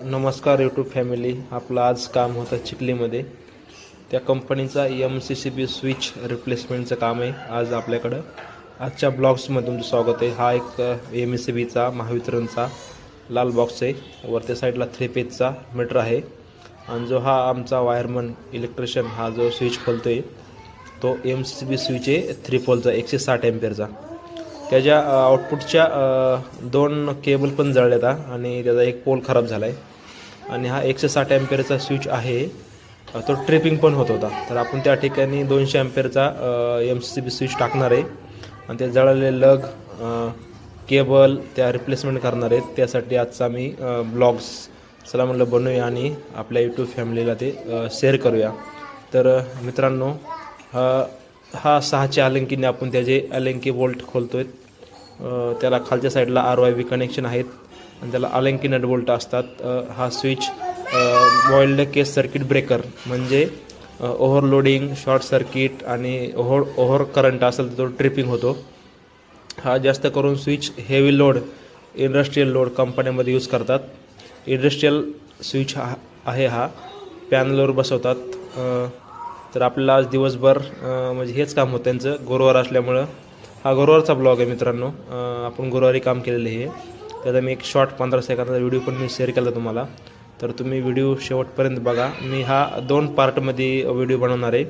नमस्कार YouTube family. आपलं आज काम होतं चिखलीमध्ये. त्या कंपनीचा MCCB स्विच रिप्लेसमेंटचं काम आहे आज आपल्याकडं. आजच्या ब्लॉग्समध्ये तुमचं स्वागत आहे. हा एक MCCBचा महावितरणचा लाल बॉक्स आहे. वरच्या साईडला 3 पेजचा मीटर आहे आणि जो हा आमचा वायरमन इलेक्ट्रिशियन हा जो स्विच खोलतो आहे तो MCCB स्विच आहे 3 पोलचा 160 एम्पियरचा. त्याच्या आउटपुटच्या 2 केबल पण जळल्यात आणि त्याचा एक पोल खराब झाला आहे. आणि हा 160 एम्पियरचा स्विच आहे, तो ट्रिपिंग पण होत होता. तर आपण त्या ठिकाणी 200 एम्पियरचा MCCB स्विच टाकणार आहे आणि ते जळालेले लग केबल त्या रिप्लेसमेंट करणार आहेत. त्यासाठी आजचा मी ब्लॉग्स चला म्हणलं बनवूया आणि आपल्या यूट्यूब फॅमिलीला ते शेअर करूया. तर मित्रांनो, हा 6च्या अलेंकीने आपण त्याचे अलेंकी बोल्ट खोलतोय. त्याला खालच्या साईडला RYB कनेक्शन आहेत आणि त्याला अलेंकी नट बोल्ट असतात. हा स्विच बॉइल्ड केस सर्किट ब्रेकर म्हणजे ओव्हरलोडिंग, शॉर्ट सर्किट आणि ओव्हर करंट असेल तर तो ट्रिपिंग होतो. हा जास्त करून switch heavy load, industrial load कंपन्यांमध्ये यूज करतात. इंडस्ट्रीयल स्विच आहे हा, पॅनलवर बसवतात. तर आपल्याला आज दिवसभर म्हणजे हेच काम होतं त्यांचं. गुरुवार असल्यामुळं हा गुरुवारचा ब्लॉग आहे मित्रांनो. आपण गुरुवारी काम केलेलं आहे. त्याचा मी एक शॉर्ट 15 सेकंदाचा व्हिडिओ पण मी शेअर केला तुम्हाला. तर तुम्ही व्हिडिओ शेवटपर्यंत बघा. मी हा 2 पार्टमध्ये व्हिडिओ बनवणार आहे,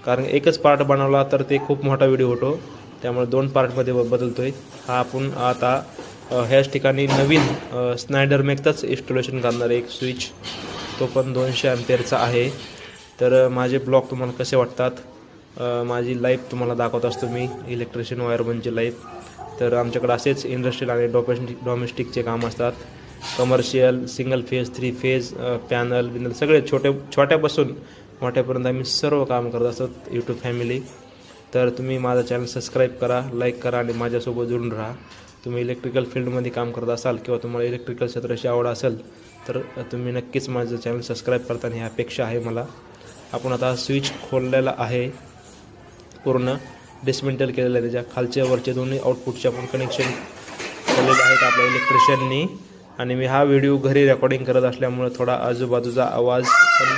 कारण एकच पार्ट बनवला तर ते खूप मोठा व्हिडिओ होतो. त्यामुळे 2 पार्टमध्ये बदलतो आहे. हा आपण आता ह्याच ठिकाणी नवीन स्नायडर मॅक्सचाच इन्स्टॉलेशन करणार आहे एक स्विच, तो पण 200 एम्पियरचा आहे. तर माझे ब्लॉग तुम्हाला कसे वाटतात, माझी लाईफ तुम्हाला दाखवत असतो मी, इलेक्ट्रिशियन वायरमनची लाईफ. तर आमच्याकडे असेच इंडस्ट्रियल आणि डोमेस्टिकचे काम असतात. Commercial, single phase, 3 phase, panel बिनल सगळे छोट्यापासून मोठ्यापर्यंत आम्ही सर्व काम करत असतो यूट्यूब फॅमिली. तर तुम्ही माझा चॅनल सबस्क्राईब करा, लाईक करा आणि माझ्यासोबत जोडून राहा. तुम्ही इलेक्ट्रिकल फील्डमध्ये काम करत असाल किंवा तुम्हाला इलेक्ट्रिकल क्षेत्राची आवड असेल तर तुम्ही नक्कीच माझं चॅनल सबस्क्राईब करता ही अपेक्षा आहे मला. आपण आता स्विच खोललेला आहे, पूर्ण डिसमेंटल केलेलं आहे. त्याच्या खालच्या वरचे दोन्ही आउटपुटचे आपण कनेक्शन केलेले आहेत आपल्या इलेक्ट्रिशियननी. आणि मी हा व्हिडिओ घरी रेकॉर्डिंग करत असल्यामुळे थोडा आजूबाजूचा आवाज पण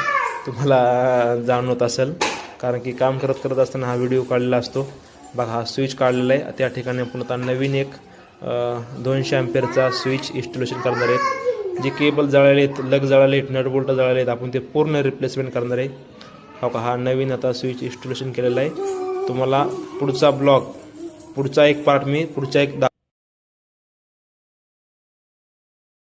तुम्हाला जाणवत असेल, कारण की काम करत असताना हा व्हिडिओ काढलेला असतो. बघा, हा स्विच काढलेला आहे. त्या ठिकाणी आपण आता नवीन एक 200 एम्पियरचा स्विच इन्स्टॉलेशन करणार आहेत. जे केबल जळाले आहेत, लग जळाले आहेत, नट बोल्ट जळाले आहेत, आपण ते पूर्ण रिप्लेसमेंट करणार आहे. हो का, हा नवीन आता स्विच इन्स्टॉलेशन केलेला आहे. तुम्हाला पुढचा ब्लॉग, पुढचा एक पार्ट मी पुढच्या एक